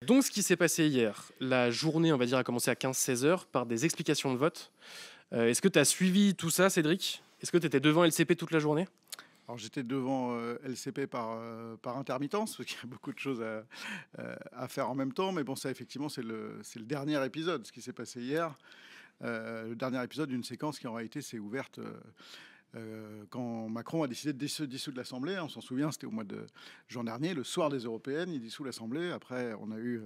Donc, ce qui s'est passé hier, la journée, on va dire, a commencé à 15-16 heures par des explications de vote. Est-ce que tu as suivi tout ça, Cédric? Est-ce que tu étais devant LCP toute la journée? Alors j'étais devant LCP par intermittence, parce qu'il y a beaucoup de choses à faire en même temps. Mais bon, ça, effectivement, c'est le dernier épisode, ce qui s'est passé hier. Le dernier épisode d'une séquence qui, en réalité, s'est ouverte quand Macron a décidé de se dissoudre l'Assemblée. On s'en souvient, c'était au mois de juin dernier, le soir des Européennes, il dissout l'Assemblée. Après, on a eu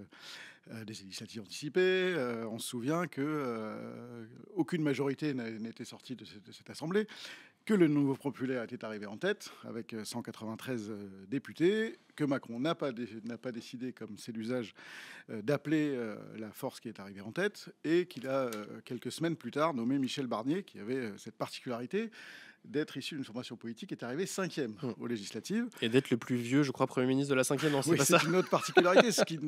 des législatives anticipées. On se souvient que aucune majorité n'était sortie de cette Assemblée, que le Nouveau Populaire était arrivé en tête avec 193 députés, que Macron n'a pas décidé, comme c'est l'usage, d'appeler la force qui est arrivée en tête, et qu'il a, quelques semaines plus tard, nommé Michel Barnier, qui avait cette particularité d'être issu d'une formation politique, qui est arrivé 5e aux législatives. Et d'être le plus vieux, je crois, Premier ministre de la 5e, non, c'est Oui, pas c'est ça? une autre particularité, ce qui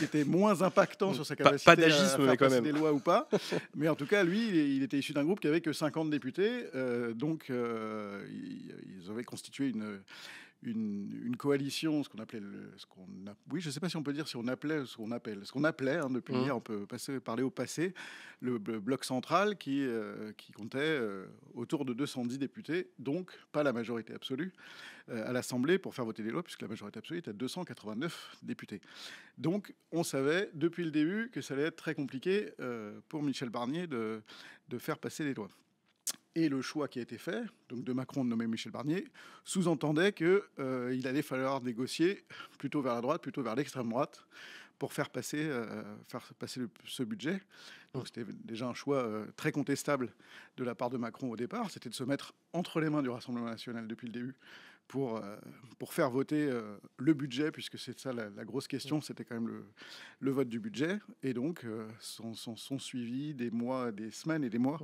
était moins impactant sur sa capacité Pas à d'agisme, faire mais quand passer même. des lois ou pas. Mais en tout cas, lui, il était issu d'un groupe qui avait que 50 députés. Donc, ils avaient constitué une coalition, oui, je ne sais pas si on peut dire si on appelait, ce qu'on appelait, hein, depuis hier, on peut parler au passé, le bloc central qui comptait autour de 210 députés, donc pas la majorité absolue à l'Assemblée pour faire voter des lois, puisque la majorité absolue était à 289 députés. Donc on savait depuis le début que ça allait être très compliqué pour Michel Barnier de faire passer les lois. Et le choix qui a été fait, donc de Macron de nommer Michel Barnier, sous-entendait qu'il allait falloir négocier plutôt vers la droite, plutôt vers l'extrême droite, pour faire passer ce budget. Donc c'était déjà un choix très contestable de la part de Macron au départ, c'était de se mettre entre les mains du Rassemblement national depuis le début pour faire voter le budget, puisque c'est ça la grosse question, c'était quand même le vote du budget. Et donc sont suivis des mois, des semaines et des mois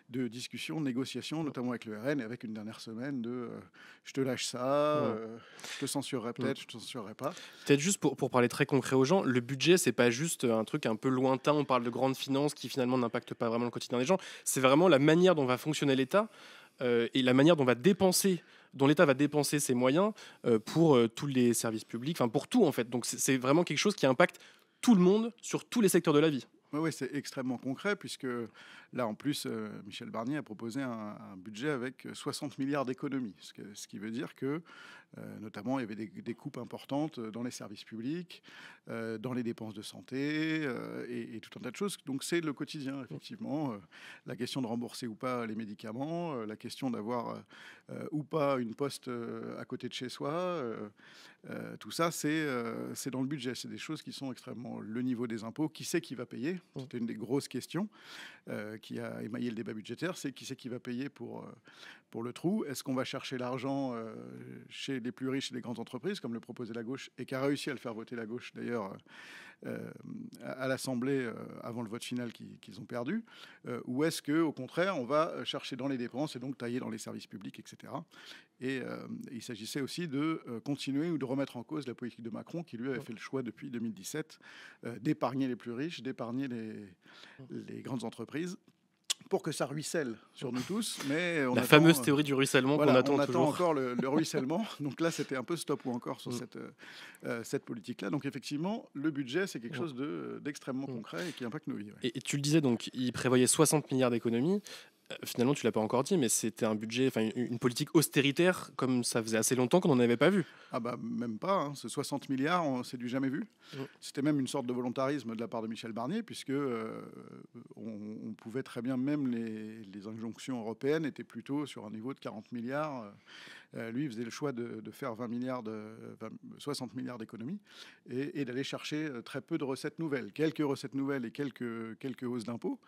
de discussions, de négociations, notamment avec le RN, et avec une dernière semaine de je te lâche ça, je te censurerai peut-être, je te censurerai pas. Peut-être juste pour parler très concret aux gens, le budget, c'est pas juste un truc un peu lointain, on parle de grandes finances qui finalement n'impactent pas vraiment le quotidien des gens, c'est vraiment la manière dont va fonctionner l'État et la manière dont l'État va dépenser ses moyens pour tous les services publics, enfin pour tout en fait. Donc c'est vraiment quelque chose qui impacte tout le monde sur tous les secteurs de la vie. Oui, c'est extrêmement concret, puisque là, en plus, Michel Barnier a proposé un budget avec 60 milliards d'économies, ce qui veut dire que, notamment, il y avait des coupes importantes dans les services publics, dans les dépenses de santé, et tout un tas de choses. Donc c'est le quotidien, effectivement. La question de rembourser ou pas les médicaments, la question d'avoir ou pas une poste à côté de chez soi, tout ça, c'est dans le budget. C'est des choses qui sont extrêmement... Le niveau des impôts, qui c'est qui va payer? C'était une des grosses questions qui a émaillé le débat budgétaire, c'est qui c'est qui va payer pour le trou? Est-ce qu'on va chercher l'argent chez les plus riches et les grandes entreprises, comme le proposait la gauche, et qu'a réussi à le faire voter la gauche, d'ailleurs, à l'Assemblée avant le vote final qu'ils ont perdu, ou est-ce qu'au contraire, on va chercher dans les dépenses et donc tailler dans les services publics, etc. Et il s'agissait aussi de continuer ou de remettre en cause la politique de Macron, qui lui avait fait le choix depuis 2017 d'épargner les plus riches, d'épargner les grandes entreprises, pour que ça ruisselle sur nous tous. Mais La fameuse théorie du ruissellement qu'on attend on toujours. encore le ruissellement. Donc là, c'était un peu stop ou encore sur cette politique-là. Donc effectivement, le budget, c'est quelque chose d'extrêmement concret et qui impacte nos vies. Ouais. Et tu le disais, donc, il prévoyait 60 milliards d'économies. Finalement, tu l'as pas encore dit, mais c'était un budget, enfin une politique austéritaire, comme ça faisait assez longtemps qu'on n'en avait pas vu. Ah bah même pas, hein. Ce 60 milliards, c'est du jamais vu. C'était même une sorte de volontarisme de la part de Michel Barnier, puisque on pouvait très bien, même les injonctions européennes étaient plutôt sur un niveau de 40 milliards. Lui, il faisait le choix de faire 60 milliards d'économies et d'aller chercher très peu de recettes nouvelles. Quelques recettes nouvelles et quelques hausses d'impôts,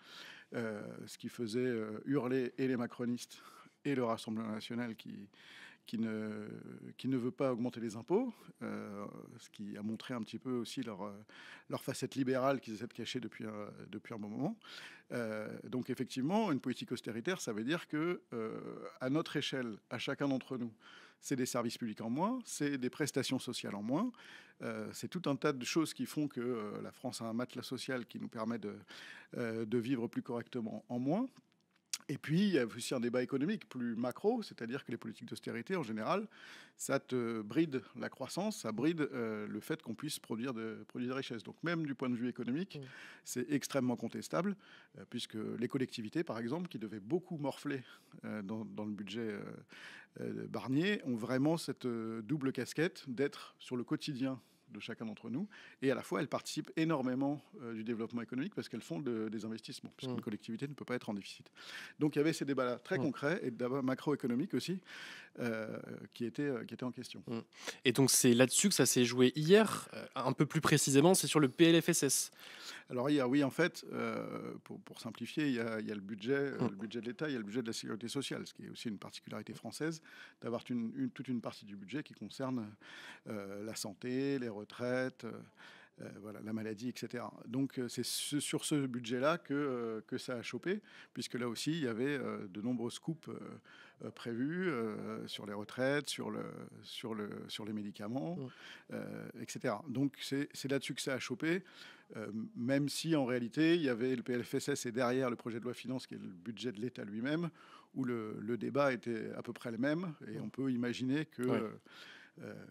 ce qui faisait hurler et les macronistes et le Rassemblement national qui ne veut pas augmenter les impôts, ce qui a montré un petit peu aussi leur facette libérale qu'ils essaient de cacher depuis un bon moment. Donc effectivement, une politique austéritaire, ça veut dire que à notre échelle, à chacun d'entre nous, c'est des services publics en moins, c'est des prestations sociales en moins, c'est tout un tas de choses qui font que la France a un matelas social qui nous permet de vivre plus correctement en moins. Et puis, il y a aussi un débat économique plus macro, c'est-à-dire que les politiques d'austérité, en général, ça te bride la croissance, ça bride le fait qu'on puisse produire des richesses. Donc même du point de vue économique, c'est extrêmement contestable, puisque les collectivités, par exemple, qui devaient beaucoup morfler dans le budget Barnier, ont vraiment cette double casquette d'être sur le quotidien de chacun d'entre nous, et à la fois elles participent énormément du développement économique parce qu'elles font des investissements, puisqu'une collectivité ne peut pas être en déficit. Donc il y avait ces débats-là très concrets et d'abord macroéconomiques aussi qui étaient en question. Et donc c'est là-dessus que ça s'est joué hier, un peu plus précisément, c'est sur le PLFSS. Alors oui, en fait, pour simplifier, il y a le budget de l'État, il y a le budget de la sécurité sociale, ce qui est aussi une particularité française, d'avoir toute une partie du budget qui concerne la santé, les retraites, voilà, la maladie, etc. Donc c'est sur ce budget-là que ça a chopé, puisque là aussi, il y avait de nombreuses coupes prévues sur les retraites, sur les médicaments, etc. Donc c'est là-dessus que ça a chopé. Même si en réalité il y avait le PLFSS et derrière le projet de loi finances qui est le budget de l'État lui-même, où le débat était à peu près le même, et on peut imaginer que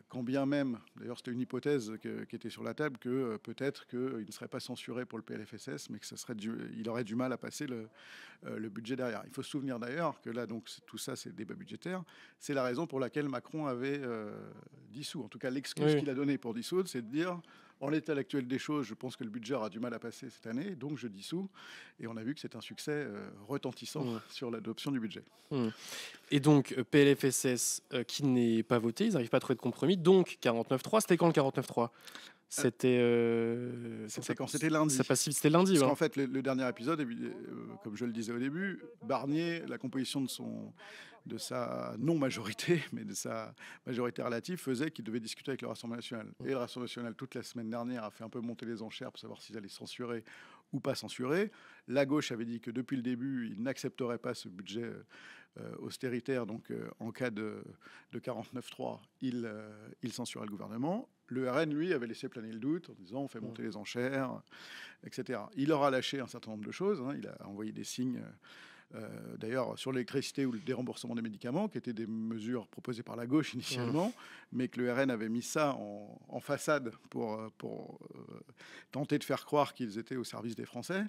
quand bien même, d'ailleurs c'était une hypothèse qui était sur la table, que peut-être qu'il ne serait pas censuré pour le PLFSS, mais que il aurait du mal à passer le budget derrière. Il faut se souvenir d'ailleurs que là, donc tout ça c'est le débat budgétaire, c'est la raison pour laquelle Macron avait dissous, en tout cas l'excuse qu'il a donnée pour dissoudre, c'est de dire: en l'état actuel des choses, je pense que le budget aura du mal à passer cette année, donc je dissous. Et on a vu que c'est un succès retentissant sur l'adoption du budget. Et donc, PLFSS qui n'est pas voté, ils n'arrivent pas à trouver de compromis, donc 49.3. C'était quand le 49.3 ? C'était quand c'était lundi. C'était lundi. Parce qu'en fait, le dernier épisode, comme je le disais au début, Barnier, la composition de sa non-majorité, mais de sa majorité relative, faisait qu'il devait discuter avec le Rassemblement national. Et le Rassemblement national, toute la semaine dernière, a fait un peu monter les enchères pour savoir s'ils allaient censurer ou pas censurer. La gauche avait dit que depuis le début, il n'accepterait pas ce budget austéritaire, donc en cas de 49.3, il censurait le gouvernement. Le RN, lui, avait laissé planer le doute en disant on fait monter les enchères, etc. Il leur a lâché un certain nombre de choses, il a envoyé des signes d'ailleurs sur l'électricité ou le déremboursement des médicaments, qui étaient des mesures proposées par la gauche initialement, mais que le RN avait mis ça en façade pour tenter de faire croire qu'ils étaient au service des Français.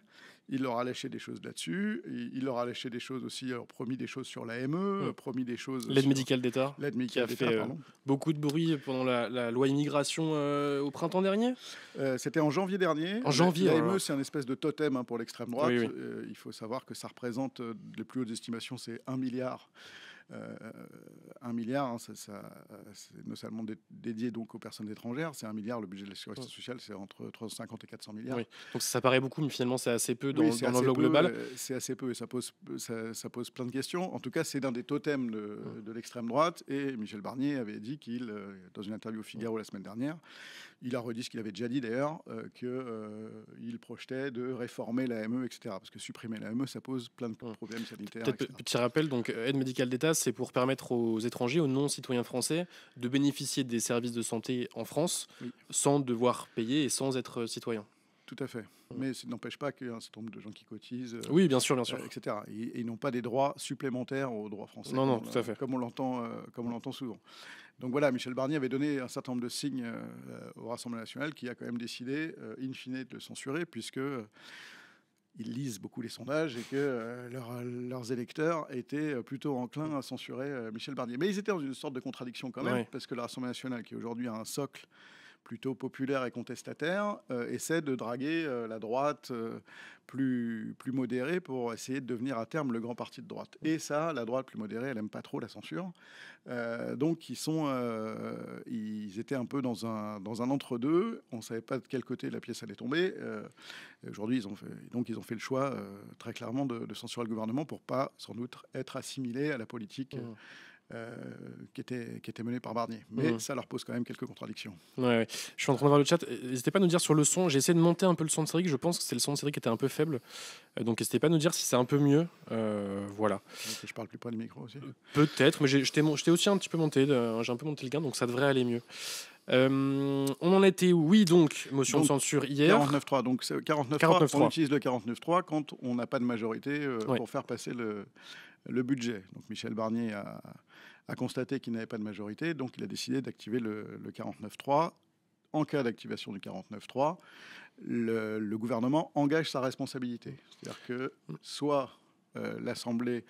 Il leur a lâché des choses là-dessus. Il leur a lâché des choses aussi, alors promis des choses sur l'AME, promis des choses... L'aide médicale d'État, qui a fait beaucoup de bruit pendant la loi immigration au printemps dernier. C'était en janvier dernier. En janvier, l'AME, c'est un espèce de totem pour l'extrême droite. Oui. Il faut savoir que ça représente, les plus hautes estimations, c'est 1 milliard. 1 milliard, c'est non seulement dédié donc aux personnes étrangères, c'est 1 milliard. Le budget de la sécurité sociale, c'est entre 350 et 400 milliards. Oui. Donc ça paraît beaucoup, mais finalement c'est assez peu dans l'enveloppe globale. C'est assez peu et ça pose plein de questions. En tout cas, c'est un des totems de l'extrême droite. Et Michel Barnier avait dit dans une interview au Figaro la semaine dernière, il a redit ce qu'il avait déjà dit d'ailleurs, qu'il projetait de réformer l'AME, etc. Parce que supprimer l'AME, ça pose plein de problèmes sanitaires. Petit rappel, donc aide médicale d'État, c'est pour permettre aux étrangers, aux non-citoyens français, de bénéficier des services de santé en France sans devoir payer et sans être citoyen. Tout à fait. Mais ça n'empêche pas qu'il y a un certain nombre de gens qui cotisent. Oui, bien sûr. Etc. Et ils n'ont pas des droits supplémentaires aux droits français. Non, tout à fait. Comme on l'entend souvent. Donc voilà, Michel Barnier avait donné un certain nombre de signes au Rassemblement national qui a quand même décidé, in fine, de le censurer, puisque ils lisent beaucoup les sondages et que leurs électeurs étaient plutôt enclins à censurer Michel Barnier. Mais ils étaient dans une sorte de contradiction quand même, parce que le Rassemblement national, qui aujourd'hui a un socle plutôt populaire et contestataire, essaie de draguer la droite plus modérée pour essayer de devenir à terme le grand parti de droite. Et ça, la droite plus modérée, elle n'aime pas trop la censure. Donc ils étaient un peu dans un entre-deux. On ne savait pas de quel côté la pièce allait tomber. Aujourd'hui, ils ont fait le choix très clairement de censurer le gouvernement pour pas sans doute être assimilés à la politique qui était menée par Barnier. Mais ça leur pose quand même quelques contradictions. Ouais. Je suis en train de voir le chat. N'hésitez pas à nous dire sur le son. J'ai essayé de monter un peu le son de Cédric. Je pense que c'est le son de Cédric qui était un peu faible. Donc n'hésitez pas à nous dire si c'est un peu mieux. Voilà. Que je parle plus près du micro aussi. Peut-être, mais j'étais aussi un petit peu monté. J'ai un peu monté le gain, donc ça devrait aller mieux. On en était où? Oui, donc, motion de censure hier. 49.3. Donc, 49.3, 49.3. on utilise le 49.3 quand on n'a pas de majorité Ouais. pour faire passer le budget. Donc, Michel Barnier a constaté qu'il n'avait pas de majorité, donc il a décidé d'activer le 49.3. En cas d'activation du 49.3, le gouvernement engage sa responsabilité. C'est-à-dire que soit l'Assemblée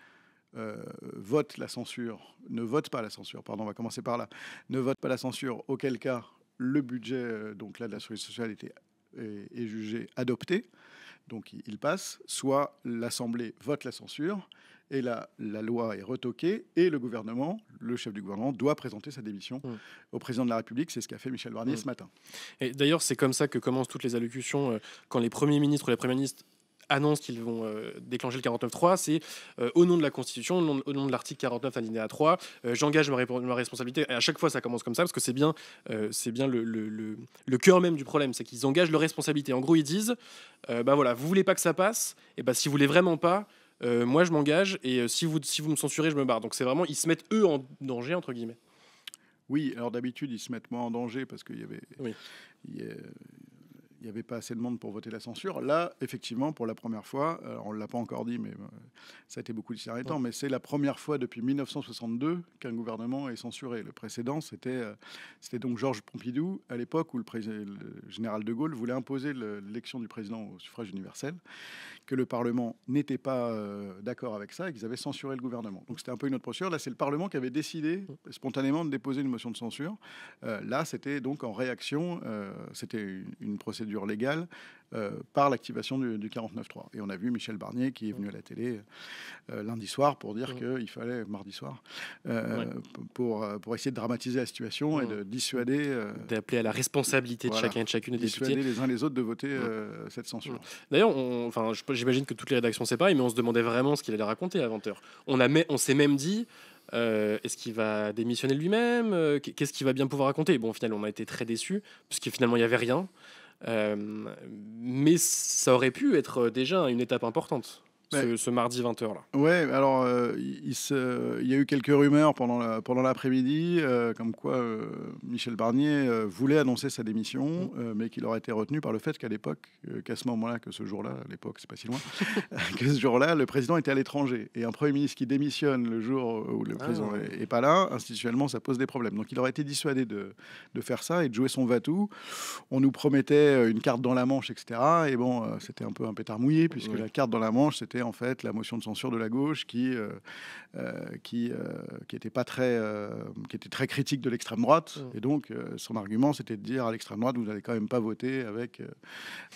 vote la censure, ne vote pas la censure, pardon, on va commencer par là, ne vote pas la censure, auquel cas le budget donc là, de la sécurité sociale est jugé adopté, donc il passe, soit l'Assemblée vote la censure, et la loi est retoquée, et le gouvernement, le chef du gouvernement, doit présenter sa démission au président de la République. C'est ce qu'a fait Michel Barnier ce matin. Et d'ailleurs, c'est comme ça que commencent toutes les allocutions quand les premiers ministres ou les premières ministres annoncent qu'ils vont déclencher le 49.3, c'est au nom de la Constitution, au nom de l'article 49 alinéa 3, j'engage ma responsabilité. Et à chaque fois, ça commence comme ça, parce que c'est bien le cœur même du problème, c'est qu'ils engagent leur responsabilité. En gros, ils disent, bah voilà, vous voulez pas que ça passe, et bah si vous voulez vraiment pas, moi je m'engage, et si vous me censurez, je me barre. Donc c'est vraiment, ils se mettent eux en danger, entre guillemets. Oui, alors d'habitude, ils se mettent moins en danger parce qu'il y avait... Oui. Il n'y avait pas assez de monde pour voter la censure. Là, effectivement, pour la première fois, on ne l'a pas encore dit, mais ça a été beaucoup dit ces derniers temps, mais c'est la première fois depuis 1962 qu'un gouvernement est censuré. Le précédent, c'était donc Georges Pompidou, à l'époque où le général de Gaulle voulait imposer l'élection du président au suffrage universel, que le Parlement n'était pas d'accord avec ça et qu'ils avaient censuré le gouvernement. Donc c'était un peu une autre procédure. Là, c'est le Parlement qui avait décidé spontanément de déposer une motion de censure. Là, c'était donc en réaction, c'était une procédure légale par l'activation du 49.3. Et on a vu Michel Barnier qui est venu à la télé lundi soir pour dire qu'il fallait, mardi soir, pour essayer de dramatiser la situation et de dissuader... d'appeler à la responsabilité de chacun et de chacune des députés. Dissuader les uns les autres de voter cette censure. D'ailleurs, j'imagine que toutes les rédactions c'est pareil, mais on se demandait vraiment ce qu'il allait raconter à 20h. On s'est même dit, est-ce qu'il va démissionner lui-même? Qu'est-ce qu'il va bien pouvoir raconter? Bon, au final, on a été très déçus, puisque finalement, il n'y avait rien. Mais ça aurait pu être déjà une étape importante, ce mardi 20h là. Ouais, alors il y a eu quelques rumeurs pendant l'après-midi, comme quoi Michel Barnier voulait annoncer sa démission, mais qu'il aurait été retenu par le fait qu'à ce moment-là, que ce jour-là, à l'époque, c'est pas si loin, que ce jour-là, le président était à l'étranger. Et un Premier ministre qui démissionne le jour où le président est pas là, institutionnellement, ça pose des problèmes. Donc il aurait été dissuadé de faire ça et de jouer son va-tout. On nous promettait une carte dans la Manche, etc. Et bon, c'était un peu un pétard mouillé, puisque la carte dans la Manche, c'était en fait la motion de censure de la gauche qui était pas très qui était très critique de l'extrême droite, et donc son argument c'était de dire à l'extrême droite, vous n'allez quand même pas voter avec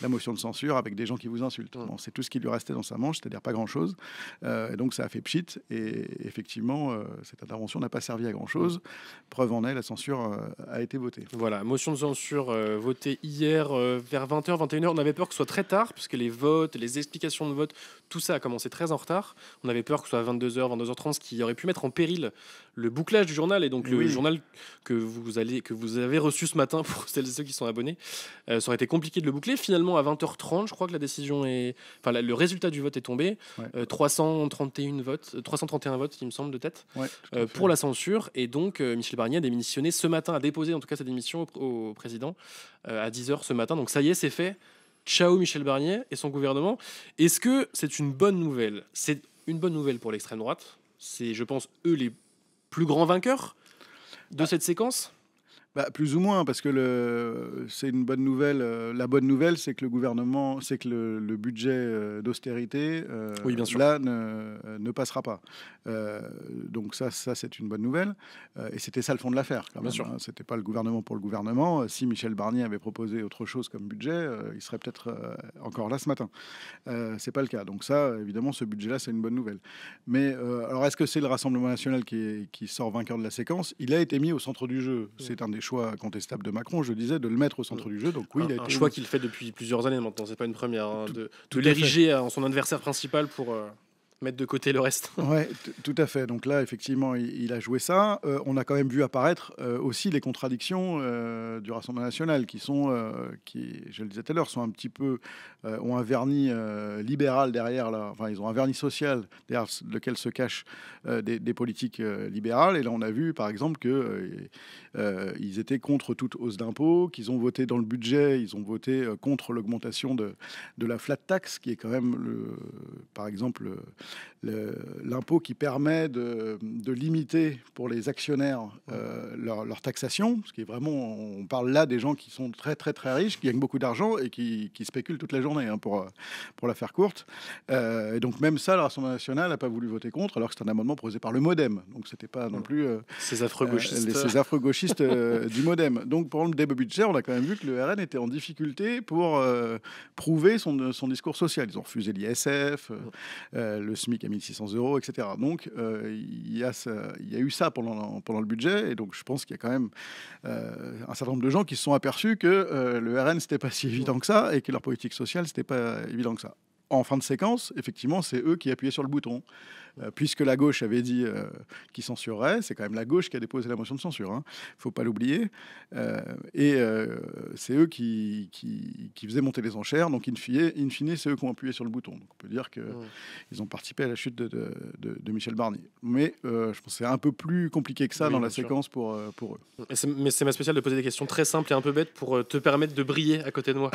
la motion de censure avec des gens qui vous insultent. Bon, c'est tout ce qui lui restait dans sa manche, c'est-à-dire pas grand-chose, et donc ça a fait pchit, et effectivement cette intervention n'a pas servi à grand-chose. Preuve en est, la censure a été votée. Voilà, motion de censure votée hier vers 20h, 21h. On avait peur que ce soit très tard, puisque les votes, les explications de vote, tout ça a commencé très en retard. On avait peur que ce soit à 22h, 22h30, ce qui aurait pu mettre en péril le bouclage du journal, et donc le journal que vous avez reçu ce matin pour celles et ceux qui sont abonnés. Ça aurait été compliqué de le boucler. Finalement, à 20h30, je crois que la décision le résultat du vote est tombé. 331 votes, il me semble, de tête, pour la censure. Et donc, Michel Barnier a démissionné ce matin, a déposé en tout cas sa démission au président à 10h ce matin. Donc ça y est, c'est fait. Ciao Michel Barnier et son gouvernement. Est-ce que c'est une bonne nouvelle? C'est une bonne nouvelle pour l'extrême droite. C'est, je pense, eux les plus grands vainqueurs de cette séquence. Plus ou moins, parce que c'est une bonne nouvelle. La bonne nouvelle, c'est que le gouvernement, c'est que le budget d'austérité, là, ne passera pas. Donc ça c'est une bonne nouvelle. Et c'était ça le fond de l'affaire. Bien sûr. Hein. C'était pas le gouvernement pour le gouvernement. Si Michel Barnier avait proposé autre chose comme budget, il serait peut-être encore là ce matin. C'est pas le cas. Donc ça, évidemment, ce budget-là, c'est une bonne nouvelle. Mais alors, est-ce que c'est le Rassemblement national qui sort vainqueur de la séquence? Il a été mis au centre du jeu. C'est un des choix contestable de Macron, je disais, de le mettre au centre du jeu. Donc oui, il a été... un choix qu'il fait depuis plusieurs années maintenant, c'est pas une première, de l'ériger en son adversaire principal pour... Mettre de côté le reste. Ouais, tout à fait. Donc là, effectivement, il a joué ça. On a quand même vu apparaître aussi les contradictions du Rassemblement national, qui, je le disais tout à l'heure, sont un petit peu ont un vernis libéral derrière là. Enfin, ils ont un vernis social derrière lequel se cachent des politiques libérales. Et là, on a vu, par exemple, que ils étaient contre toute hausse d'impôts, qu'ils ont voté dans le budget, ils ont voté contre l'augmentation de la flat tax, qui est quand même, par exemple, l'impôt qui permet de limiter pour les actionnaires leur taxation, ce qui est vraiment, on parle là des gens qui sont très très très riches, qui gagnent beaucoup d'argent et qui spéculent toute la journée, hein, pour la faire courte. Et donc même ça, le Rassemblement national n'a pas voulu voter contre, alors que c'est un amendement proposé par le MoDem, donc c'était pas non plus Ces affreux gauchistes. ces affreux gauchistes du MoDem. Donc pour le débat budgétaire, on a quand même vu que le RN était en difficulté pour prouver son discours social. Ils ont refusé l'ISF, le SMIC à 1600 €, etc. Donc il y a eu ça pendant le budget, et donc je pense qu'il y a quand même un certain nombre de gens qui se sont aperçus que le RN c'était pas si évident que ça, et que leur politique sociale c'était pas évident que ça. En fin de séquence, effectivement, c'est eux qui appuyaient sur le bouton. Puisque la gauche avait dit qu'ils censureraient, c'est quand même la gauche qui a déposé la motion de censure, hein. Faut pas l'oublier. C'est eux qui faisaient monter les enchères. Donc, in fine, c'est eux qui ont appuyé sur le bouton. Donc, on peut dire qu'ils ont participé à la chute de Michel Barnier. Mais je pense que c'est un peu plus compliqué que ça dans la séquence pour eux. Mais c'est ma spéciale de poser des questions très simples et un peu bêtes pour te permettre de briller à côté de moi.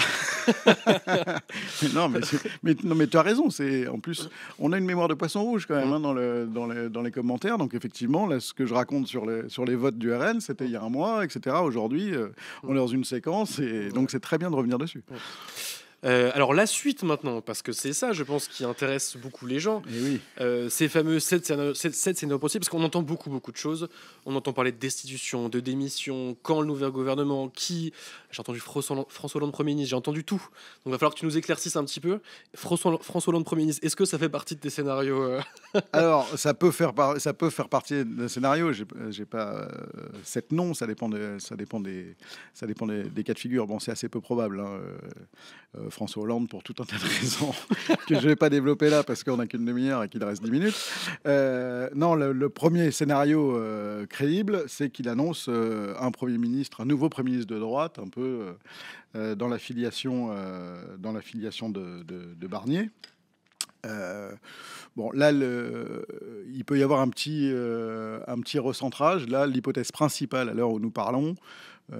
Non, mais tu as raison. En plus, on a une mémoire de poisson rouge quand même, hein, dans les commentaires. Donc effectivement, là, ce que je raconte sur les votes du RN, c'était il y a un mois, etc. Aujourd'hui, on est dans une séquence, et donc c'est très bien de revenir dessus. Alors la suite maintenant, parce que c'est ça, je pense, qui intéresse beaucoup les gens. Et oui. Ces fameux 7 scénarios possibles, parce qu'on entend beaucoup de choses. On entend parler de destitution, de démission, quand le nouveau gouvernement, qui... J'ai entendu François Hollande Premier ministre, j'ai entendu tout. Donc il va falloir que tu nous éclaircisses un petit peu. François Hollande Premier ministre, est-ce que ça fait partie de tes scénarios Alors, ça peut faire partie d'un scénario. J'ai pas 7 noms, ça dépend des cas de figure. Bon, c'est assez peu probable, hein. François Hollande, pour tout un tas de raisons que je vais pas développer là parce qu'on n'a qu'une demi-heure et qu'il reste 10 minutes. Non, le premier scénario crédible, c'est qu'il annonce un nouveau Premier ministre de droite, un peu dans la filiation de Barnier. Bon, là, il peut y avoir un petit recentrage. Là, l'hypothèse principale, à l'heure où nous parlons,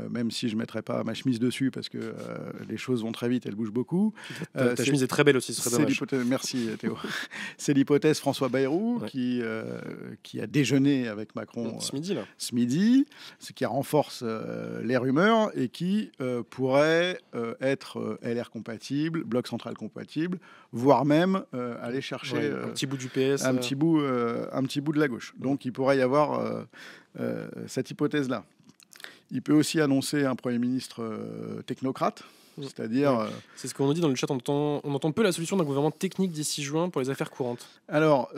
même si je ne mettrai pas ma chemise dessus parce que les choses vont très vite, elles bougent beaucoup. Ta chemise est très belle aussi, ce serait dommage. Merci Théo. C'est l'hypothèse François Bayrou, qui a déjeuné avec Macron ce midi, ce qui renforce les rumeurs, et qui pourrait être LR compatible, Bloc central compatible, voire même aller chercher un petit bout du PS, un petit bout de la gauche. Donc il pourrait y avoir cette hypothèse-là. Il peut aussi annoncer un Premier ministre technocrate, c'est-à-dire... C'est ce qu'on nous dit dans le chat, on entend peu la solution d'un gouvernement technique d'ici juin pour les affaires courantes. Alors,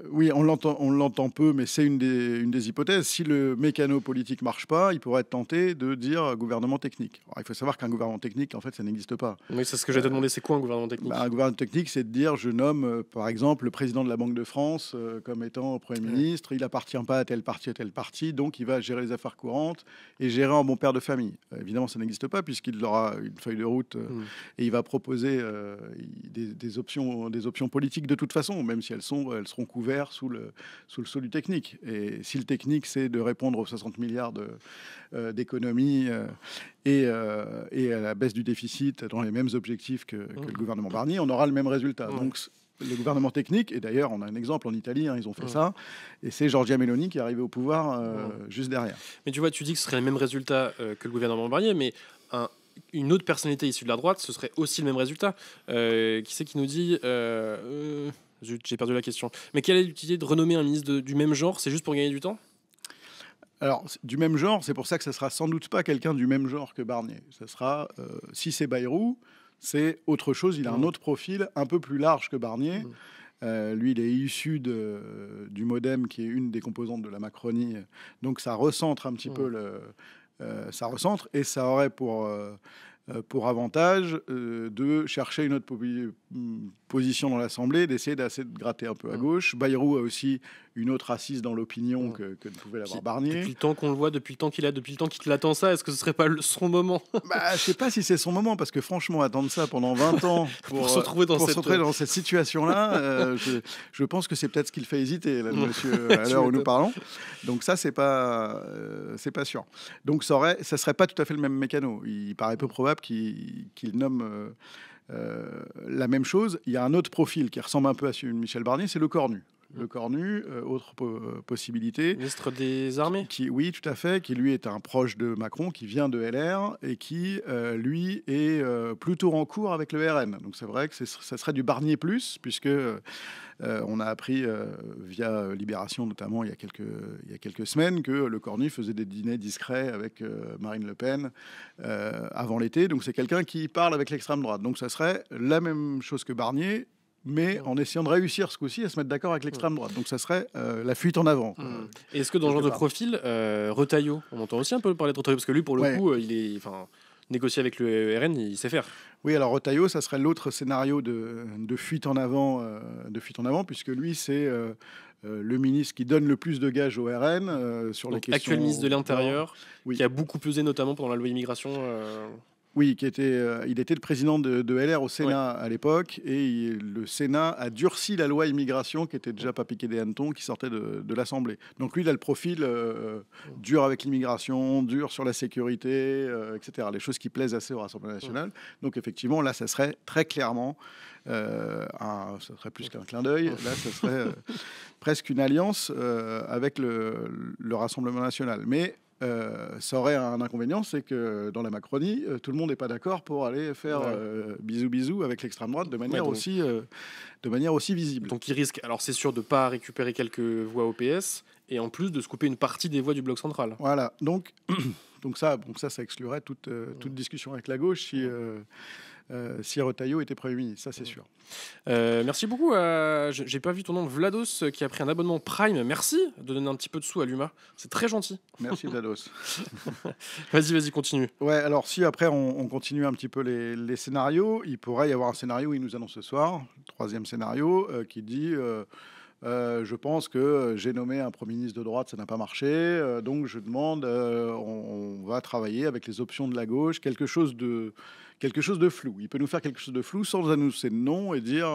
oui, on l'entend peu, mais c'est une des hypothèses. Si le mécano politique marche pas, il pourrait être tenté de dire gouvernement technique. Alors, il faut savoir qu'un gouvernement technique, en fait, ça n'existe pas. Oui, c'est ce que j'allais te demander, c'est quoi un gouvernement technique? Un gouvernement technique, c'est de dire, je nomme, par exemple, le président de la Banque de France comme étant Premier ministre, il appartient pas à tel parti, donc il va gérer les affaires courantes et gérer en bon père de famille. Évidemment, ça n'existe pas, puisqu'il aura une feuille de route et il va proposer des options politiques de toute façon, même si elles seront couvertes sous le sceau du technique. Et si le technique, c'est de répondre aux 60 milliards d'économies et à la baisse du déficit dans les mêmes objectifs que le gouvernement Barnier, on aura le même résultat. Donc, le gouvernement technique, et d'ailleurs on a un exemple en Italie, hein, ils ont fait ça, et c'est Giorgia Meloni qui est arrivée au pouvoir juste derrière. Mais tu vois, tu dis que ce serait le même résultat que le gouvernement Barnier, mais une autre personnalité issue de la droite, ce serait aussi le même résultat. Qui c'est qui nous dit j'ai perdu la question. Mais quelle est l'utilité de renommer un ministre du même genre? C'est juste pour gagner du temps? Alors, du même genre, c'est pour ça que ça sera sans doute pas quelqu'un du même genre que Barnier. Ça sera, si c'est Bayrou, c'est autre chose. Il a un autre profil, un peu plus large que Barnier. Lui, il est issu du MoDem, qui est une des composantes de la Macronie. Donc, ça recentre un petit peu ça recentre, et ça aurait pour pour avantage de chercher une autre position dans l'Assemblée, d'essayer de gratter un peu à gauche. Bayrou a aussi une autre assise dans l'opinion que ne pouvait l'avoir Barnier. Depuis le temps qu'on le voit, depuis le temps qu'il attend ça, est-ce que ce serait pas son moment? Je sais pas si c'est son moment, parce que franchement, attendre ça pendant 20 ans pour se retrouver dans cette situation-là, je pense que c'est peut-être ce qu'il fait hésiter, là, le monsieur, à l'heure où nous parlons. Donc ça, c'est pas sûr. Donc ça serait pas tout à fait le même mécano. Il paraît peu probable qu'il nomme la même chose. Il y a un autre profil qui ressemble un peu à celui de Michel Barnier, c'est le Cornu. Le Cornu, autre possibilité. Ministre des Armées. Oui, tout à fait, qui lui est un proche de Macron, qui vient de LR et qui, lui, est plutôt en cours avec le RN. Donc c'est vrai que ça serait du Barnier plus, puisque on a appris via Libération notamment il y a quelques semaines que le Cornu faisait des dîners discrets avec Marine Le Pen avant l'été. Donc c'est quelqu'un qui parle avec l'extrême droite. Donc ça serait la même chose que Barnier, mais en essayant de réussir ce coup-ci à se mettre d'accord avec l'extrême droite. Donc ça serait la fuite en avant. Et est-ce que dans ce genre de profil, Retailleau, on entend aussi un peu parler de Retailleau, parce que lui, pour le coup, il est... négocier avec le RN, il sait faire. Oui, alors Retailleau, ça serait l'autre scénario de fuite en avant, puisque lui, c'est le ministre qui donne le plus de gages au RN sur les questions. Actuel ministre de l'Intérieur, qui a beaucoup pesé notamment pendant la loi immigration. Oui, il était le président de LR au Sénat à l'époque, et le Sénat a durci la loi immigration qui était déjà pas piqué des hannetons, qui sortait de l'Assemblée. Donc lui, il a le profil dur avec l'immigration, dur sur la sécurité, etc. Les choses qui plaisent assez au Rassemblement national. Donc effectivement, là, ça serait très clairement, ça serait plus qu'un clin d'œil, là, ça serait presque une alliance avec le Rassemblement national. Mais ça aurait un inconvénient, c'est que dans la Macronie, tout le monde n'est pas d'accord pour aller faire bisous avec l'extrême droite de manière aussi visible. Donc il risque, alors c'est sûr, de ne pas récupérer quelques voix au PS, et en plus de se couper une partie des voix du bloc central. Voilà, donc ça exclurait toute discussion avec la gauche si Retailleau était Premier ministre, ça c'est sûr. Merci beaucoup. J'ai pas vu ton nom, Vlados, qui a pris un abonnement Prime. Merci de donner un petit peu de sous à l'UMA. C'est très gentil. Merci Vlados. Vas-y, continue. Ouais, alors si après on continue un petit peu les scénarios, il pourrait y avoir un scénario où il nous annonce ce soir, troisième scénario, qui dit... je pense que j'ai nommé un Premier ministre de droite, ça n'a pas marché, donc je demande, on va travailler avec les options de la gauche, quelque chose de flou. Il peut nous faire quelque chose de flou sans annoncer de nom et dire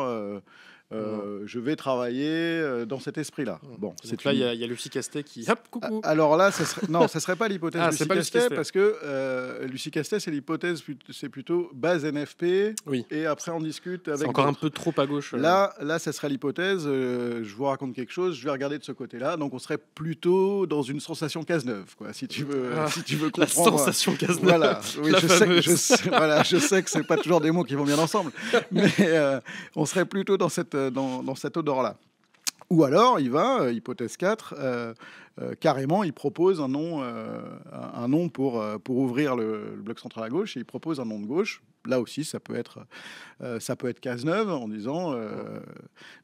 je vais travailler dans cet esprit-là. Bon, donc là, il y a Lucie Castet qui... Hop, coucou. Alors là, ça serait pas l'hypothèse Lucie Castet, parce que Lucie Castet, c'est l'hypothèse, c'est plutôt base NFP, et après on discute avec... C'est encore un peu trop à gauche. Là, ça serait l'hypothèse, je vous raconte quelque chose, je vais regarder de ce côté-là, donc on serait plutôt dans une sensation Cazeneuve, quoi, si tu veux comprendre. La sensation Cazeneuve. Voilà, oui, je sais que c'est pas toujours des mots qui vont bien ensemble, mais on serait plutôt dans cette odeur-là. Ou alors, il va, hypothèse 4, carrément, il propose un nom pour ouvrir le bloc central à gauche, et il propose un nom de gauche. Là aussi, ça peut être Cazeneuve, en disant,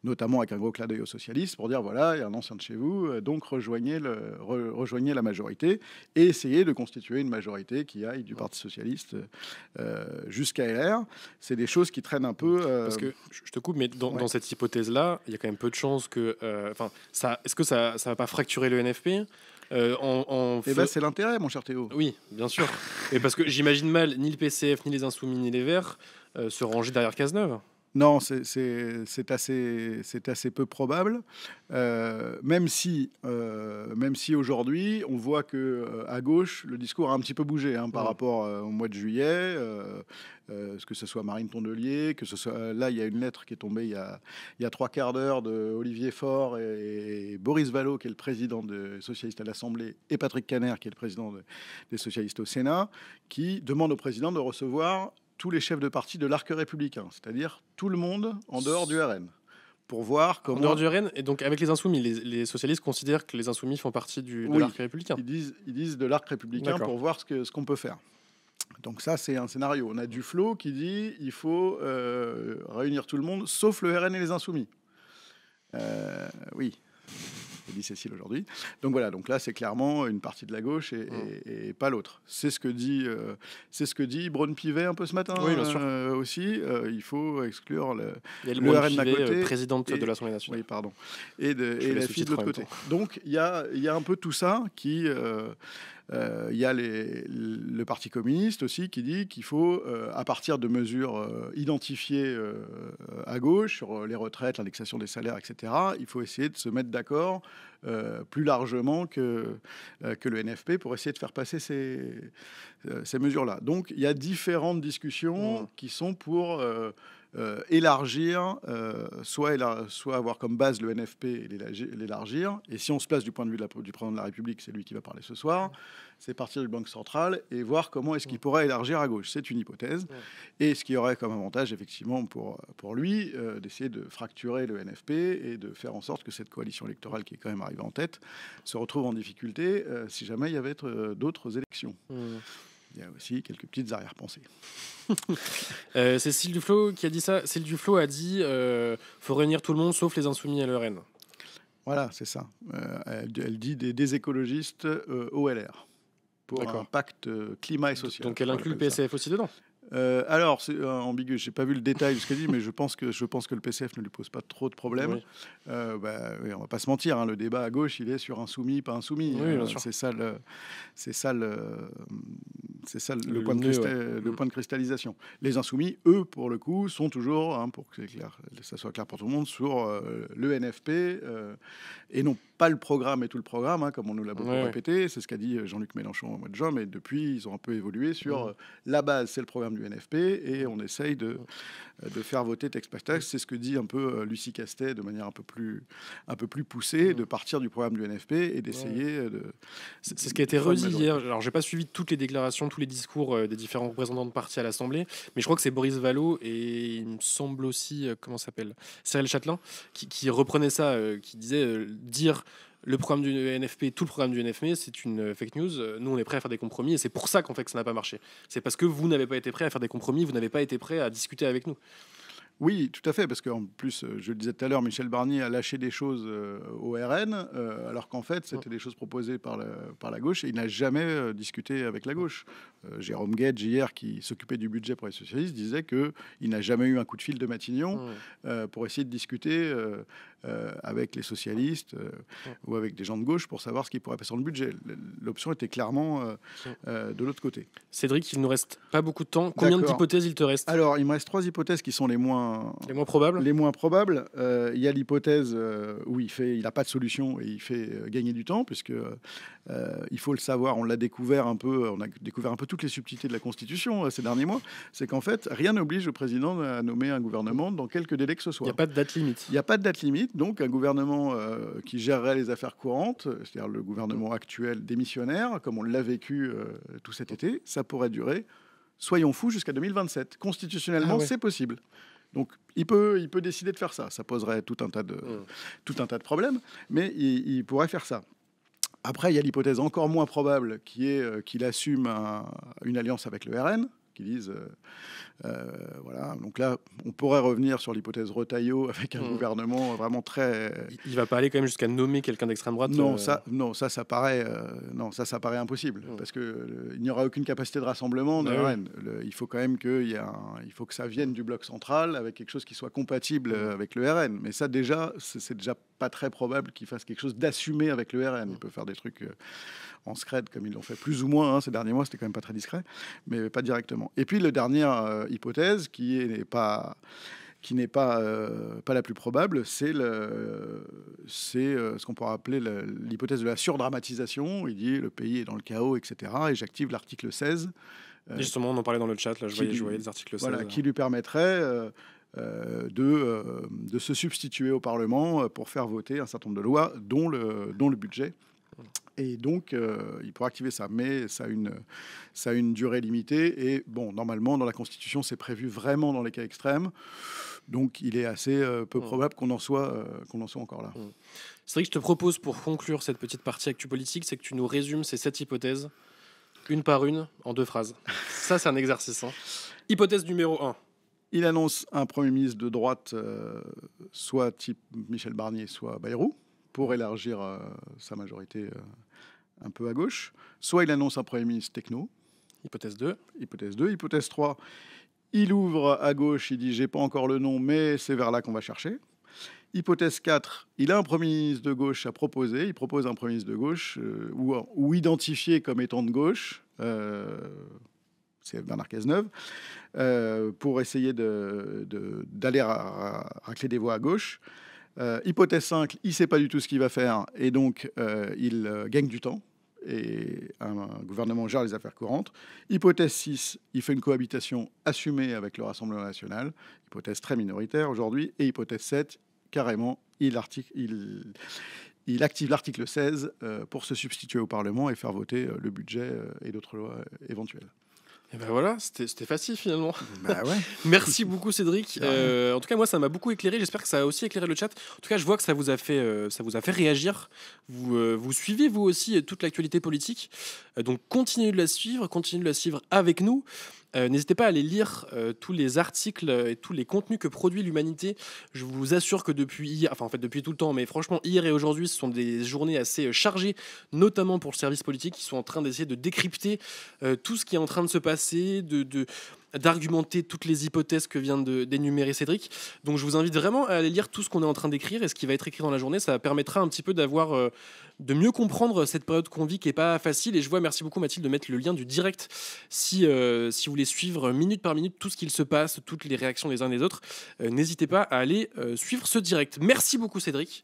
notamment avec un gros clin d'œil aux socialistes, pour dire, voilà, il y a un ancien de chez vous, donc rejoignez la majorité, et essayez de constituer une majorité qui aille du Parti socialiste jusqu'à LR. C'est des choses qui traînent un peu... Parce que, je te coupe, mais dans cette hypothèse-là, il y a quand même peu de chances que... est-ce que ça va pas fracturer le NFP? C'est l'intérêt, mon cher Théo. Oui, bien sûr. Et parce que j'imagine mal ni le PCF, ni les Insoumis, ni les Verts se ranger derrière Cazeneuve. Non, c'est assez peu probable, même si aujourd'hui on voit que à gauche le discours a un petit peu bougé par rapport au mois de juillet, que ce soit Marine Tondelier, que ce soit là il y a une lettre qui est tombée il y a 3 quarts d'heure de Olivier Faure et Boris Vallaud, qui est le président des socialistes à l'Assemblée, et Patrick Kanner, qui est le président des socialistes au Sénat, qui demandent au président de recevoir tous les chefs de parti de l'arc républicain, c'est-à-dire tout le monde en dehors du RN, pour voir comment... En dehors du RN, et donc avec les Insoumis, les socialistes considèrent que les Insoumis font partie de l'arc républicain. Ils disent de l'arc républicain pour voir ce qu'on peut faire. Donc ça, c'est un scénario. On a Duflot qui dit il faut réunir tout le monde, sauf le RN et les Insoumis. Oui. dit Cécile aujourd'hui. Donc voilà, donc là, c'est clairement une partie de la gauche et pas l'autre. C'est ce que dit Braun-Pivet un peu ce matin Oui, bien sûr. aussi. Il faut exclure Il y a le le RN d'un côté. présidente de l'Assemblée nationale. Oui, pardon. Et fais la les fille de sous-titres en l'autre même côté. Donc il y a un peu tout ça qui... il y a le Parti communiste aussi qui dit qu'il faut, à partir de mesures identifiées à gauche, sur les retraites, l'indexation des salaires, etc., il faut essayer de se mettre d'accord plus largement que le NFP pour essayer de faire passer ces mesures-là. Donc il y a différentes discussions qui sont pour... élargir, soit avoir comme base le NFP et l'élargir. Et si on se place du point de vue du président de la République, c'est lui qui va parler ce soir, c'est partir du Banque centrale et voir comment est-ce qu'il pourrait élargir à gauche. C'est une hypothèse. Et ce qui aurait comme avantage, effectivement, pour lui, d'essayer de fracturer le NFP et de faire en sorte que cette coalition électorale qui est quand même arrivée en tête se retrouve en difficulté si jamais il y avait d'autres élections. Il y a aussi quelques petites arrière-pensées. Cécile Duflot qui a dit ça. Cécile Duflot a dit faut réunir tout le monde sauf les insoumis à l'ERN. Voilà, c'est ça. Elle dit des écologistes au LR pour un pacte climat et social. Donc elle inclut le PCF aussi dedans. Alors, c'est ambigu. J'ai pas vu le détail de ce qu'elle dit, mais je pense que le PCF ne lui pose pas trop de problèmes. Oui. Oui, on va pas se mentir. Le débat à gauche, il est sur insoumis, pas insoumis. Oui, bien sûr. C'est ça le point de cristallisation. Les insoumis, eux, pour le coup, sont toujours, pour que ça soit clair pour tout le monde, sur le NFP et non pas le programme et tout le programme, comme on nous l'a beaucoup répété. C'est ce qu'a dit Jean-Luc Mélenchon au mois de juin, mais depuis, ils ont un peu évolué sur la base, c'est le programme du NFP, et on essaye de faire voter texte par texte. C'est ce que dit un peu Lucie Castet de manière un peu plus poussée, de partir du programme du NFP et d'essayer de... C'est ce qui a été redit hier. Alors, j'ai pas suivi toutes les déclarations, tous les discours des différents représentants de partis à l'Assemblée, mais je crois que c'est Boris Vallaud et il me semble aussi, comment s'appelle, Cyril Châtelain, qui reprenait ça, qui disait dire... Le programme du NFP, tout le programme du NFP, c'est une fake news. Nous, on est prêts à faire des compromis et c'est pour ça qu'en fait que ça n'a pas marché. C'est parce que vous n'avez pas été prêts à faire des compromis, vous n'avez pas été prêts à discuter avec nous. Oui, tout à fait, parce qu'en plus, je le disais tout à l'heure, Michel Barnier a lâché des choses au RN, alors qu'en fait, c'était des choses proposées par la gauche, et il n'a jamais discuté avec la gauche. Jérôme Guedj, hier, qui s'occupait du budget pour les socialistes, disait qu'il n'a jamais eu un coup de fil de Matignon pour essayer de discuter avec les socialistes ou avec des gens de gauche pour savoir ce qui pourrait passer dans le budget. L'option était clairement de l'autre côté. Cédric, il ne nous reste pas beaucoup de temps. Combien d'hypothèses il te reste ? Alors, il me reste 3 hypothèses qui sont les moins probables. Les moins probables. Il y a l'hypothèse où il n'a pas de solution et il fait gagner du temps, puisque il faut le savoir, on a découvert un peu toutes les subtilités de la Constitution ces derniers mois. C'est qu'en fait, rien n'oblige le président à nommer un gouvernement dans quelque délai que ce soit. Il n'y a pas de date limite. Il n'y a pas de date limite. Donc, un gouvernement qui gérerait les affaires courantes, c'est-à-dire le gouvernement actuel démissionnaire, comme on l'a vécu tout cet été, ça pourrait durer, soyons fous, jusqu'à 2027. Constitutionnellement, c'est possible. Donc, il peut décider de faire ça. Ça poserait tout un tas de problèmes, mais il pourrait faire ça. Après, il y a l'hypothèse encore moins probable qui est qu'il assume une alliance avec le RN, qui disent... voilà, donc là, on pourrait revenir sur l'hypothèse Retailleau avec un gouvernement vraiment très... Il va pas aller quand même jusqu'à nommer quelqu'un d'extrême droite. Ça paraît impossible, parce que il n'y aura aucune capacité de rassemblement de RN. Il faut quand même que ça vienne du bloc central avec quelque chose qui soit compatible avec le RN. Mais ça déjà, c'est déjà pas très probable qu'il fasse quelque chose d'assumé avec le RN. Il peut faire des trucs en scred comme ils l'ont fait plus ou moins ces derniers mois. C'était quand même pas très discret, mais pas directement. Et puis la dernière hypothèse qui n'est pas la plus probable, c'est ce qu'on pourrait appeler l'hypothèse de la surdramatisation. Il dit le pays est dans le chaos, etc. Et j'active l'article 16. Justement, on en parlait dans le chat, là, je voyais les articles 16. Voilà, qui lui permettrait de se substituer au Parlement pour faire voter un certain nombre de lois, dont le budget. Et donc, il pourra activer ça, mais ça a une durée limitée. Et bon, normalement, dans la Constitution, c'est prévu vraiment dans les cas extrêmes. Donc, il est assez peu probable qu'on en soit encore là. C'est vrai que je te propose, pour conclure cette petite partie actu politique, c'est que tu nous résumes ces 7 hypothèses, une par une, en 2 phrases. Ça, c'est un exercice. Hypothèse numéro 1. Il annonce un Premier ministre de droite, soit type Michel Barnier, soit Bayrou. pour élargir sa majorité un peu à gauche. Soit il annonce un Premier ministre techno. Hypothèse 2. Hypothèse 2. Hypothèse 3, il ouvre à gauche, il dit j'ai pas encore le nom, mais c'est vers là qu'on va chercher. Hypothèse 4, il a un Premier ministre de gauche à proposer. Il propose un Premier ministre de gauche ou identifié comme étant de gauche. C'est Bernard Cazeneuve, pour essayer d'aller racler des voix à gauche. Hypothèse 5, il ne sait pas du tout ce qu'il va faire et donc il gagne du temps et un gouvernement gère les affaires courantes. Hypothèse 6, il fait une cohabitation assumée avec le Rassemblement national, hypothèse très minoritaire aujourd'hui. Et hypothèse 7, carrément, il active l'article 16 pour se substituer au Parlement et faire voter le budget et d'autres lois éventuelles. Et ben voilà, c'était facile finalement. Bah ouais. Merci beaucoup Cédric. En tout cas, moi, ça m'a beaucoup éclairé. J'espère que ça a aussi éclairé le chat. En tout cas, je vois que ça vous a fait réagir. Vous suivez vous aussi toute l'actualité politique. Donc continuez de la suivre avec nous. N'hésitez pas à aller lire tous les articles et tous les contenus que produit l'Humanité. Je vous assure que depuis hier, enfin en fait depuis tout le temps, mais franchement hier et aujourd'hui, ce sont des journées assez chargées, notamment pour le service politique, qui sont en train d'essayer de décrypter tout ce qui est en train de se passer, d'argumenter toutes les hypothèses que vient d'énumérer Cédric. Donc je vous invite vraiment à aller lire tout ce qu'on est en train d'écrire et ce qui va être écrit dans la journée. Ça permettra un petit peu de mieux comprendre cette période qu'on vit qui est pas facile. Et je vois, merci beaucoup Mathilde de mettre le lien du direct si vous voulez suivre minute par minute tout ce qu'il se passe, toutes les réactions des uns des autres. N'hésitez pas à aller suivre ce direct. Merci beaucoup Cédric.